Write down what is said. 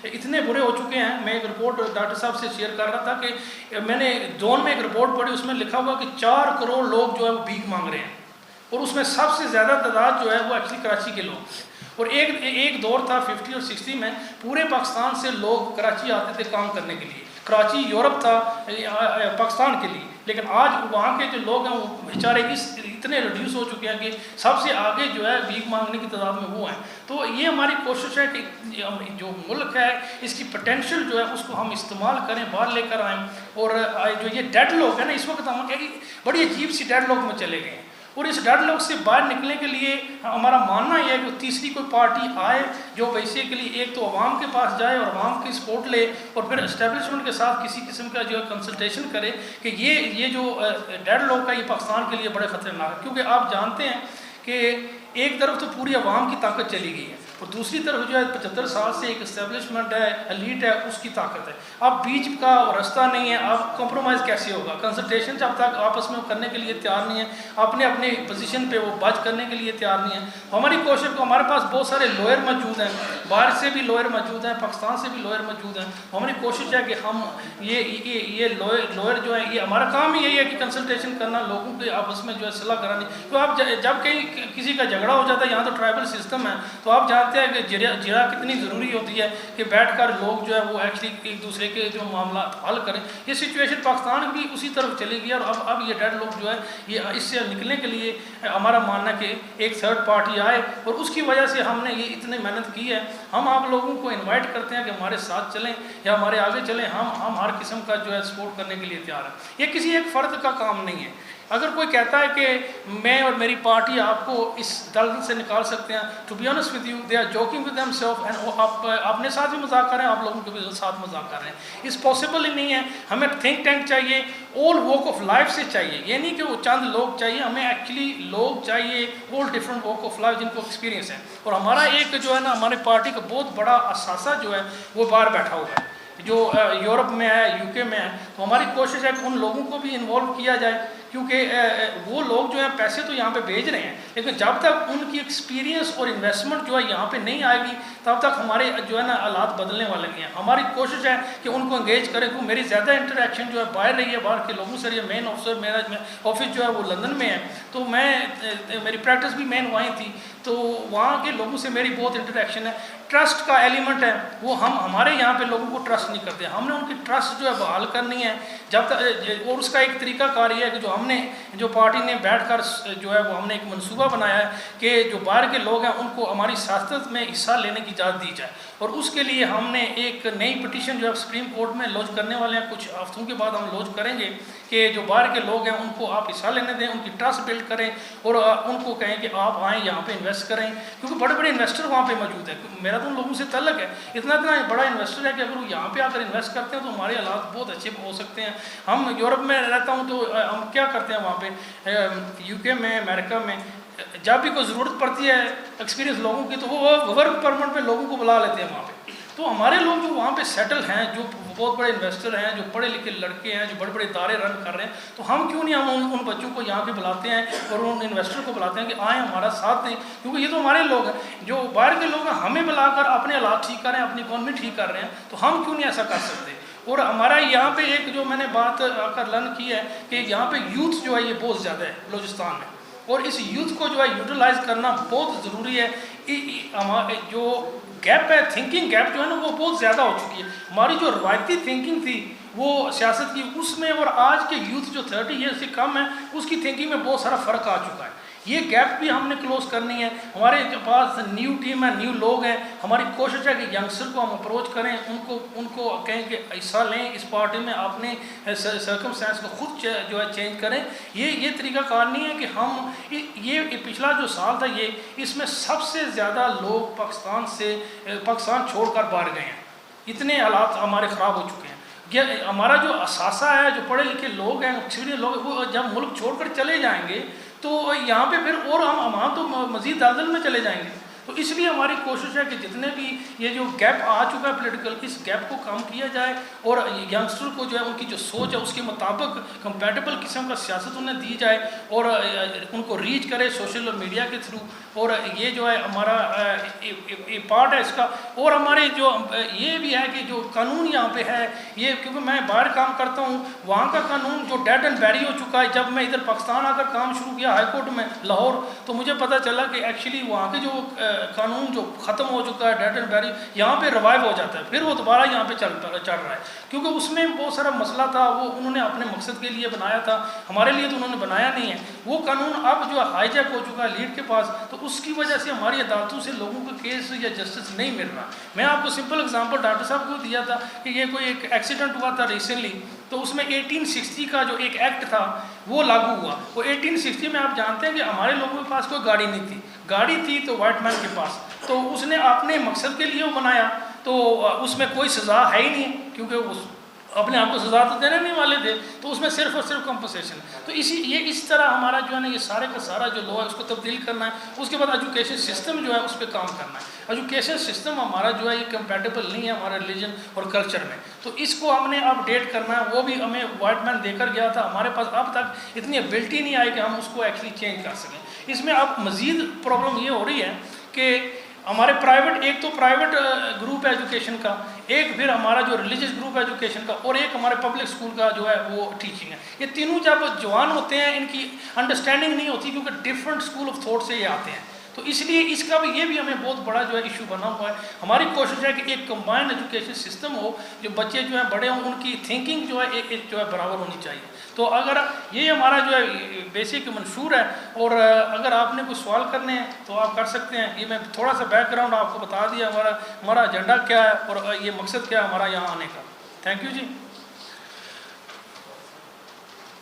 اتنے برے ہو چکے ہیں. میں ایک رپورٹ ڈاکٹر صاحب سے شیئر کر رہا تھا کہ میں نے زون میں ایک رپورٹ پڑھی, اس میں لکھا ہوا کہ 4 کروڑ لوگ جو ہے وہ بھیک مانگ رہے ہیں, اور اس میں سب سے زیادہ تعداد جو ہے وہ ایکچولی کراچی کے لوگ. اور ایک دور تھا 50 اور 60 میں, پورے پاکستان سے لوگ کراچی آتے تھے کام کرنے کے لیے. کراچی یورپ تھا پاکستان کے لیے, لیکن آج وہاں کے جو لوگ ہیں وہ بیچارے اتنے ریڈیوس ہو چکے ہیں کہ سب سے آگے جو ہے بھیک مانگنے کی تعداد میں وہ ہیں. تو یہ ہماری کوشش ہے کہ جو ملک ہے اس کی پوٹینشیل جو ہے اس کو ہم استعمال کریں, باہر لے کر آئیں. اور جو یہ ڈیڈ لوگ ہیں نا, اس وقت ہم بڑی عجیب سی ڈیڈ لوگ میں چلے گئے ہیں, اور اس ڈیڈ لاک سے باہر نکلنے کے لیے ہمارا ماننا یہ ہے کہ تیسری کوئی پارٹی آئے جو بیسیکلی ایک تو عوام کے پاس جائے اور عوام کی سپورٹ لے, اور پھر اسٹیبلشمنٹ کے ساتھ کسی قسم کا جو ہے کنسلٹیشن کرے کہ یہ جو ڈیڈ لاک ہے یہ پاکستان کے لیے بڑے خطرناک ہے. کیونکہ آپ جانتے ہیں کہ ایک طرف تو پوری عوام کی طاقت چلی گئی ہے, اور دوسری طرف جو ہے 75 سال سے ایک اسٹیبلشمنٹ ہے, ایلیٹ ہے, اس کی طاقت ہے. اب بیچ کا راستہ نہیں ہے, اب کمپرومائز کیسے ہوگا؟ کنسلٹیشن جب تک آپس میں کرنے کے لیے تیار نہیں ہے, اپنے پوزیشن پہ وہ بچ کرنے کے لیے تیار نہیں ہے. ہماری کوشش کو, ہمارے پاس بہت سارے لوئر موجود ہیں, باہر سے بھی لوئر موجود ہیں, پاکستان سے بھی لوئر موجود ہیں. ہماری کوشش ہے کہ ہم یہ لوئر جو ہے, یہ ہمارا کام ہی یہی ہے کہ کنسلٹیشن کرنا, لوگوں کے آپس میں جو ہے صلاح کرانی. تو آپ جب کہیں کسی کا جھگڑا ہو جاتا ہے, یہاں تو ٹرائبل سسٹم ہے, تو آپ جانتے ہیں کہ جرا کتنی ضروری ہوتی ہے کہ بیٹھ کر لوگ جو ہے وہ ایکچولی ایک دوسرے کے جو معاملات حل کریں. یہ سچویشن پاکستان بھی اسی طرف چلی گئی, اور اب یہ ڈیڈ لوگ جو ہے یہ اس سے نکلنے کے لیے ہمارا ماننا ہے کہ ایک تھرڈ پارٹی آئے, اور اس کی وجہ سے ہم نے یہ اتنی محنت کی ہے. ہم آپ لوگوں کو انوائٹ کرتے ہیں کہ ہمارے ساتھ چلیں یا ہمارے آگے چلیں, ہم ہر قسم کا جو ہے سپورٹ کرنے کے لیے تیار ہیں. یہ کسی ایک فرد کا کام نہیں ہے. اگر کوئی کہتا ہے کہ میں اور میری پارٹی آپ کو اس دل سے نکال سکتے ہیں, to be honest with you they are joking with them self, and آپ اپنے ساتھ بھی مذاق کر رہے ہیں, آپ لوگوں کے بھی ساتھ مذاق کر رہے ہیں. اس پاسبل ہی نہیں ہے. ہمیں تھنک ٹینک چاہیے, آل واک آف لائف سے چاہیے. یہ نہیں کہ وہ چند لوگ چاہیے, ہمیں ایکچولی لوگ چاہیے all different walk of life جن کو ایکسپیرینس ہے. اور ہمارا ایک جو ہے نا, ہماری پارٹی کا بہت بڑا اثاثہ جو ہے وہ باہر بیٹھا ہوا ہے, جو یورپ میں ہے, یو کے میں ہے. تو ہماری کوشش ہے کہ ان لوگوں کو بھی انوالو کیا جائے, کیونکہ وہ لوگ جو ہیں پیسے تو یہاں پہ بھیج رہے ہیں, لیکن جب تک ان کی ایکسپیرینس اور انویسٹمنٹ جو ہے یہاں پہ نہیں آئے گی تب تک ہمارے جو ہے نا حالات بدلنے والے نہیں ہیں. ہماری کوشش ہے کہ ان کو انگیج کریں. کیونکہ میری زیادہ انٹریکشن جو ہے باہر رہی ہے, باہر کے لوگوں سے رہی ہے. مین آفسر میرا آفس جو ہے وہ لندن میں ہے, تو میری پریکٹس بھی مین وہیں تھی, تو وہاں کے لوگوں سے میری بہت انٹریکشن ہے. ٹرسٹ کا ایلیمنٹ ہے, وہ ہمارے یہاں پہ لوگوں کو ٹرسٹ نہیں کرتے. ہم نے ان کی ٹرسٹ جو ہے بحال کرنی ہے جب تک, اور اس کا ایک طریقہ کار یہ ہے کہ جو پارٹی نے بیٹھ کر جو ہے وہ ہم نے ایک منصوبہ بنایا ہے کہ جو باہر کے لوگ ہیں ان کو ہماری سیاست میں حصہ لینے کی اجازت دی جائے. اور اس کے لیے ہم نے ایک نئی پٹیشن جو ہے سپریم کورٹ میں لانچ کرنے والے ہیں. کچھ ہفتوں کے بعد ہم لانچ کریں گے کہ جو باہر کے لوگ ہیں ان کو آپ حصہ لینے دیں, ان کی ٹرسٹ بلڈ کریں, اور ان کو کہیں کہ آپ آئیں یہاں پہ انویسٹ کریں, کیونکہ بڑے بڑے انویسٹر وہاں پہ موجود ہیں. میرا تو ان لوگوں سے تعلق ہے, اتنا بڑا انویسٹر ہے کہ اگر وہ یہاں پہ آ کر انویسٹ کرتے ہیں تو ہمارے حالات بہت اچھے ہو سکتے ہیں. ہم یورپ میں رہتا ہوں تو ہم کیا کرتے ہیں وہاں پہ, یو کے میں, امریکہ میں, جب بھی کوئی ضرورت پڑتی ہے ایکسپیرینس لوگوں کی تو وہ ورک پرمٹ پہ لوگوں کو بلا لیتے ہیں وہاں پہ. تو ہمارے لوگ جو وہاں پہ سیٹل ہیں, جو بہت بڑے انویسٹر ہیں, جو پڑھے لکھے لڑکے ہیں, جو بڑے بڑے ادارے رن کر رہے ہیں, تو ہم کیوں نہیں ہم ان بچوں کو یہاں پہ بلاتے ہیں اور ان انویسٹر کو بلاتے ہیں کہ آئیں ہمارا ساتھ دیں, کیونکہ یہ تو ہمارے لوگ ہیں. جو باہر کے لوگ ہیں ہمیں بلا کر اپنے حالات ٹھیک کر رہے ہیں, اپنی اکانومی ٹھیک کر رہے ہیں, تو ہم کیوں نہیں ایسا کر سکتے. اور ہمارا یہاں پہ ایک جو میں نے بات آ کر لرن کی ہے کہ یہاں پہ یوتھ جو ہے یہ بہت زیادہ ہے بلوچستان میں, اور اس یوتھ کو جو ہے یوٹیلائز کرنا بہت ضروری ہے. جو گیپ ہے, تھنکنگ گیپ جو ہے نا وہ بہت زیادہ ہو چکی ہے. ہماری جو روایتی تھنکنگ تھی وہ سیاست کی, اس میں اور آج کے یوتھ جو 30 ایئر سے کم ہے اس کی تھنکنگ میں بہت سارا فرق آ چکا ہے. یہ گیپ بھی ہم نے کلوز کرنی ہے. ہمارے پاس نیو ٹیم ہے, نیو لوگ ہیں. ہماری کوشش ہے کہ ینگسٹر کو ہم اپروچ کریں, ان کو کہیں کہ حصہ لیں اس پارٹی میں, اپنے سرکمسٹانس کو خود جو ہے چینج کریں. یہ طریقہ کار نہیں ہے کہ ہم یہ پچھلا جو سال تھا اس میں سب سے زیادہ لوگ پاکستان چھوڑ کر باہر گئے ہیں. اتنے حالات ہمارے خراب ہو چکے ہیں. یہ ہمارا جو اثاثہ ہے, جو پڑھے لکھے لوگ ہیں, ایکسپیرینس لوگ, وہ جب ملک چھوڑ کر چلے جائیں گے تو یہاں پہ پھر اور ہم تو مزید دلدل میں چلے جائیں گے. تو اس لیے ہماری کوشش ہے کہ جتنے بھی یہ جو گیپ آ چکا ہے پولیٹیکل، اس گیپ کو کم کیا جائے اور ینگسٹر کو جو ہے ان کی جو سوچ ہے اس کے مطابق کمپیٹیبل قسم کا سیاست انہیں دی جائے اور ان کو ریچ کرے سوشل میڈیا کے تھرو، اور یہ جو ہے ہمارا پارٹ ہے اس کا۔ اور ہمارے جو یہ بھی ہے کہ جو قانون یہاں پہ ہے یہ، کیونکہ میں باہر کام کرتا ہوں، وہاں کا قانون جو ڈیڈ اینڈ بیری ہو چکا ہے۔ جب میں ادھر پاکستان آ کر کام شروع کیا ہائی کورٹ میں لاہور، تو مجھے پتہ چلا کہ ایکچولی وہاں کے جو قانون جو ختم ہو چکا ہے ڈیڈ اینڈ بیری، یہاں پہ ریوائیو ہو جاتا ہے، پھر وہ دوبارہ یہاں پہ چل رہا ہے، کیونکہ اس میں بہت سارا مسئلہ تھا، وہ انہوں نے اپنے مقصد کے لیے بنایا تھا، ہمارے لیے تو انہوں نے بنایا نہیں ہے۔ وہ قانون اب جو ہائی جیک ہو چکا ہے لیڈ کے پاس، تو اس کی وجہ سے ہماری عدالتوں سے لوگوں کو کیس یا جسٹس نہیں مل رہا۔ میں آپ کو سمپل اگزامپل ڈاکٹر صاحب کو دیا تھا کہ یہ کوئی ایک ایکسیڈنٹ ہوا تھا ریسنٹلی، تو اس میں 1860 کا جو ایک ایکٹ تھا وہ لاگو ہوا۔ وہ 1860 میں آپ جانتے ہیں کہ ہمارے لوگوں کے پاس کوئی گاڑی نہیں تھی، گاڑی تھی تو وائٹ مین کے پاس، تو اس نے اپنے مقصد کے لیے وہ بنایا، تو اس میں کوئی سزا ہے ہی نہیں، کیونکہ اس اپنے آپ کو سزا تو دینے نہیں والے تھے، تو اس میں صرف اور صرف کمپنسیشن۔ تو اس طرح ہمارا جو ہے نا یہ سارے کا سارا جو لا ہے اس کو تبدیل کرنا ہے۔ اس کے بعد ایجوکیشن سسٹم جو ہے اس پہ کام کرنا ہے۔ ایجوکیشن سسٹم ہمارا جو ہے یہ کمپیٹیبل نہیں ہے ہمارے ریلیجن اور کلچر میں، تو اس کو ہم نے اپ ڈیٹ کرنا ہے۔ وہ بھی ہمیں وائٹ مین دے کر گیا تھا، ہمارے پاس اب تک اتنی ایبلٹی نہیں آئی کہ ہم اس کو ایکچولی چینج کر سکیں۔ اس میں اب مزید پرابلم یہ ہو رہی ہے کہ ہمارے پرائیویٹ، ایک تو پرائیویٹ گروپ ہے ایجوکیشن کا، ایک پھر ہمارا جو ریلیجس گروپ ہے ایجوکیشن کا، اور ایک ہمارے پبلک اسکول کا جو ہے وہ ٹیچنگ ہے۔ یہ تینوں جب جوان ہوتے ہیں ان کی انڈرسٹینڈنگ نہیں ہوتی، کیونکہ ڈفرینٹ اسکول آف تھاٹ سے یہ آتے ہیں، تو اس لیے اس کا بھی یہ بھی ہمیں بہت بڑا جو ہے ایشو بنا ہوا ہے۔ ہماری کوشش ہے کہ ایک کمبائنڈ ایجوکیشن سسٹم ہو، جو بچے جو ہیں بڑے ہوں ان کی تھنکنگ جو ہے ایک جو ہے برابر ہونی چاہیے۔ تو اگر یہ ہمارا جو ہے بیسک منشور ہے، اور اگر آپ نے کوئی سوال کرنے ہیں تو آپ کر سکتے ہیں۔ یہ میں تھوڑا سا بیک گراؤنڈ آپ کو بتا دیا ہمارا ایجنڈا کیا ہے اور یہ مقصد کیا ہے ہمارا یہاں آنے کا۔ Thank you G.